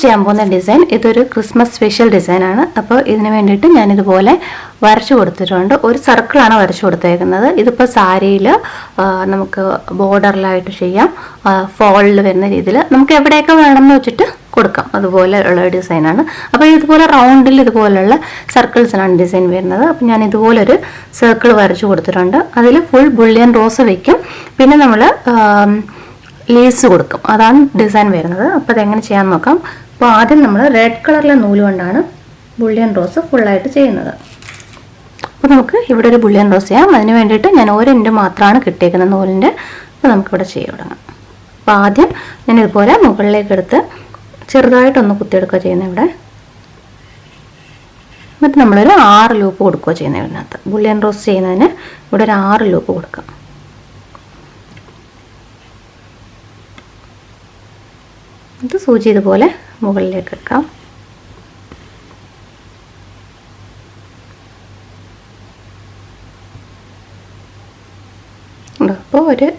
ചെയ്യാൻ പോകുന്ന ഡിസൈൻ ഇതൊരു ക്രിസ്മസ് സ്പെഷ്യൽ ഡിസൈനാണ്. അപ്പോൾ ഇതിന് വേണ്ടിയിട്ട് ഞാനിതുപോലെ വരച്ചു കൊടുത്തിട്ടുണ്ട്. ഒരു സർക്കിളാണ് വരച്ചു കൊടുത്തേക്കുന്നത്. ഇതിപ്പോൾ സാരിയിൽ നമുക്ക് ബോർഡറിലായിട്ട് ചെയ്യാം, ഫോളിൽ വരുന്ന രീതിയിൽ നമുക്ക് എവിടെയൊക്കെ വേണമെന്ന് വെച്ചിട്ട് കൊടുക്കാം. അതുപോലെ ഉള്ള ഡിസൈനാണ്. അപ്പോൾ ഇതുപോലെ റൗണ്ടിൽ ഇതുപോലുള്ള സർക്കിൾസിനാണ് ഡിസൈൻ വരുന്നത്. അപ്പോൾ ഞാൻ ഇതുപോലൊരു സർക്കിൾ വരച്ചു കൊടുത്തിട്ടുണ്ട്. അതിൽ ഫുൾ ബുള്ളിയൻ റോസ് വയ്ക്കും, പിന്നെ നമ്മൾ ലീസ് കൊടുക്കും. അതാണ് ഡിസൈൻ വരുന്നത്. അപ്പോൾ അതെങ്ങനെ ചെയ്യാൻ നോക്കാം. അപ്പോൾ ആദ്യം നമ്മൾ റെഡ് കളറിലെ നൂല് കൊണ്ടാണ് ബുള്ളിയൻ റോസ് ഫുള്ളായിട്ട് ചെയ്യുന്നത്. അപ്പോൾ നമുക്ക് ഇവിടെ ഒരു ബുള്ളിയൻ റോസ് ചെയ്യാം. അതിന് വേണ്ടിയിട്ട് ഞാൻ ഒരു എൻഡ് മാത്രമാണ് കിട്ടിയേക്കുന്നത് നൂലിൻ്റെ. അപ്പോൾ നമുക്കിവിടെ ചെയ്ത് തുടങ്ങാം. അപ്പോൾ ആദ്യം ഞാൻ ഇതുപോലെ മുകളിലേക്ക് എടുത്ത് ചെറുതായിട്ടൊന്ന് കുത്തിയെടുക്കുക ചെയ്യുന്നത് ഇവിടെ. എന്നിട്ട് നമ്മളൊരു 6 ലൂപ്പ് കൊടുക്കുക ചെയ്യുന്നത് ഇതിനകത്ത്. ബുള്ളിയൻ റോസ് ചെയ്യുന്നതിന് ഇവിടെ ഒരു 6 ലൂപ്പ് കൊടുക്കാം. ഇത് സൂചി ഇതുപോലെ മുകളിലേക്ക് എടുക്കാം. അപ്പോൾ ഒരു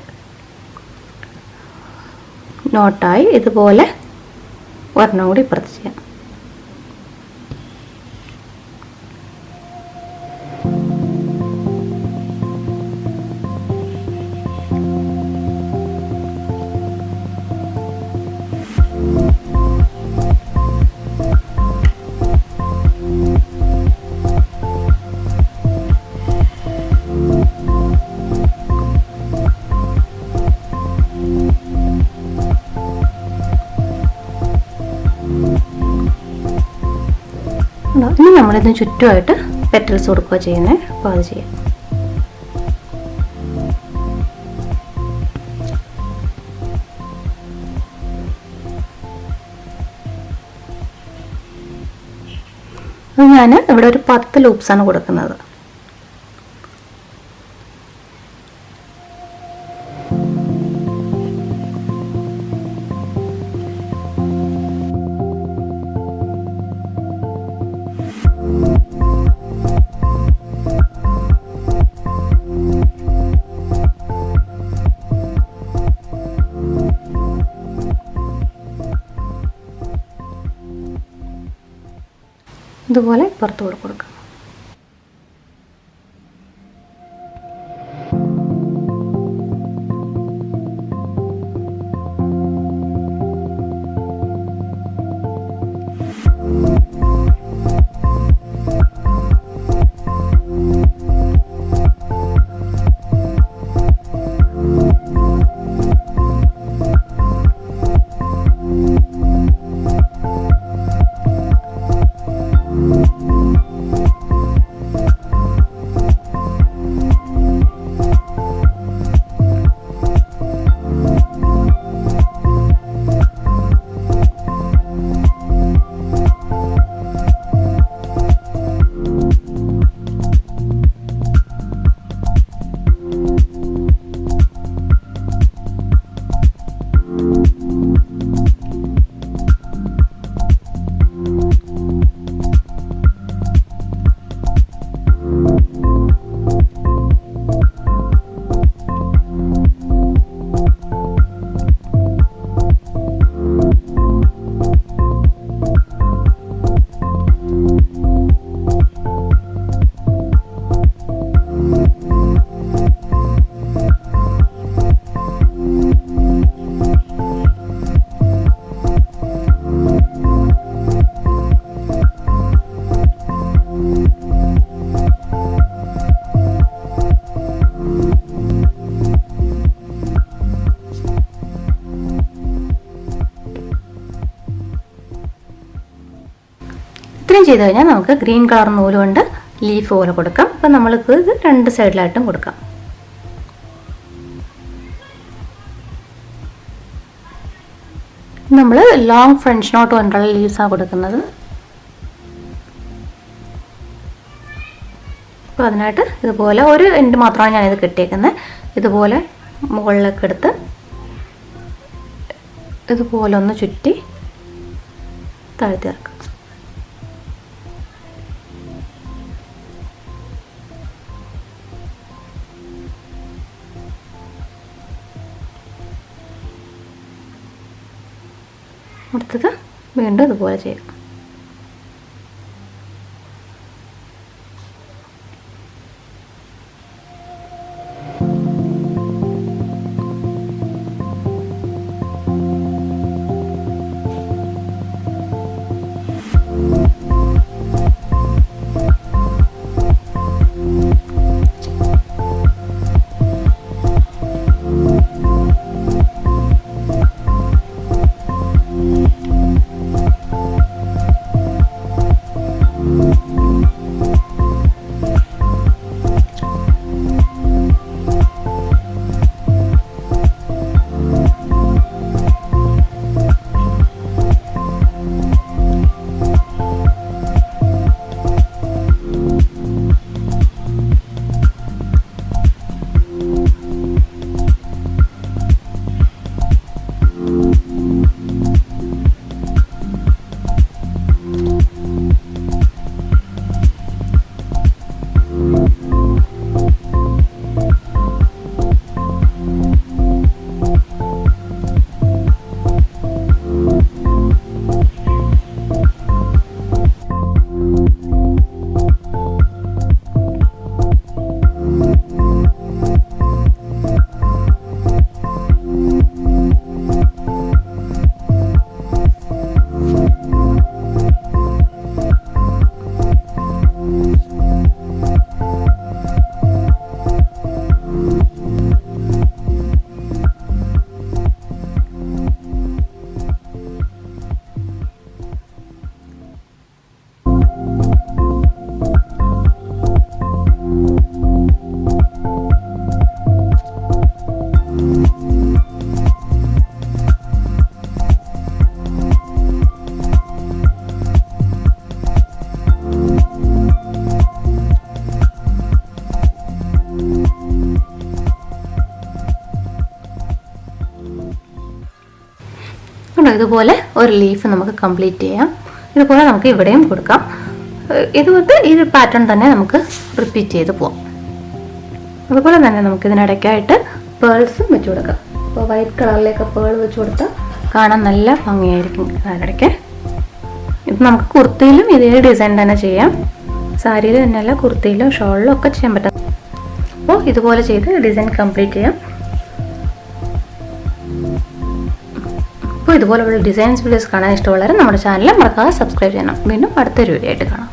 നോട്ടായി. ഇതുപോലെ ഒരെണ്ണം കൂടി ഇപ്പുറത്ത് ചെയ്യാം. ഇനി നമ്മളിതിന് ചുറ്റുമായിട്ട് പെറ്റൽസ് കൊടുക്കുക ചെയ്യുന്നത്. അപ്പോൾ അത് ചെയ്യാം. അത് ഞാൻ ഇവിടെ ഒരു 10 ലൂപ്സാണ് കൊടുക്കുന്നത്. ഇതുപോലെ പുറത്തുകൂടെ കൊടുക്കാം. ഇത്രയും ചെയ്ത് കഴിഞ്ഞാൽ നമുക്ക് ഗ്രീൻ കളർ നൂല് കൊണ്ട് ലീഫ് പോലെ കൊടുക്കാം. അപ്പം നമ്മൾക്ക് ഇത് 2 സൈഡിലായിട്ടും കൊടുക്കാം. നമ്മൾ ലോങ് ഫ്രഞ്ച് നോട്ട് കൊണ്ടുള്ള ലീവ്സാണ് കൊടുക്കുന്നത്. അപ്പോൾ അതിനായിട്ട് ഇതുപോലെ ഒരു എൻഡ് മാത്രമാണ് ഞാനിത് കിട്ടിയേക്കുന്നത്. ഇതുപോലെ മുകളിലേക്ക് എടുത്ത് ഇതുപോലെ ഒന്ന് ചുറ്റി താഴ്ത്തി ഇറക്കാം. അടുത്തത് വീണ്ടും ഇതുപോലെ ചെയ്യാം. ഇതുപോലെ ഒരു ലീഫ് നമുക്ക് കംപ്ലീറ്റ് ചെയ്യാം. ഇതുപോലെ നമുക്ക് ഇവിടെയും കൊടുക്കാം. ഇതുകൊണ്ട് ഈ പാറ്റേൺ തന്നെ നമുക്ക് റിപ്പീറ്റ് ചെയ്ത് പോവാം. അതുപോലെ തന്നെ നമുക്ക് ഇതിനിടയ്ക്കായിട്ട് പേൾസും വെച്ച് കൊടുക്കാം. അപ്പോൾ വൈറ്റ് കളറിലേക്ക് പേൾ വെച്ച് കൊടുത്താൽ കാണാൻ നല്ല ഭംഗിയായിരിക്കും. അതിനിടയ്ക്ക് ഇത് നമുക്ക് കുർത്തിയിലും ഇതേ ഡിസൈൻ തന്നെ ചെയ്യാം. സാരിയിൽ തന്നെയല്ല, കുർത്തിയിലും ഷോളിലും ഒക്കെ ചെയ്യാൻ പറ്റും. അപ്പോൾ ഇതുപോലെ ചെയ്ത് ഡിസൈൻ കംപ്ലീറ്റ് ചെയ്യാം. അപ്പോൾ ഇതുപോലുള്ള ഡിസൈൻസ് വീഡിയോസ് കാണാൻ ഇഷ്ടമുള്ളവർ നമ്മുടെ ചാനൽ മറക്കാതെ സബ്സ്ക്രൈബ് ചെയ്യണം. വീണ്ടും അടുത്തൊരു വീഡിയോ ആയിട്ട് കാണാം.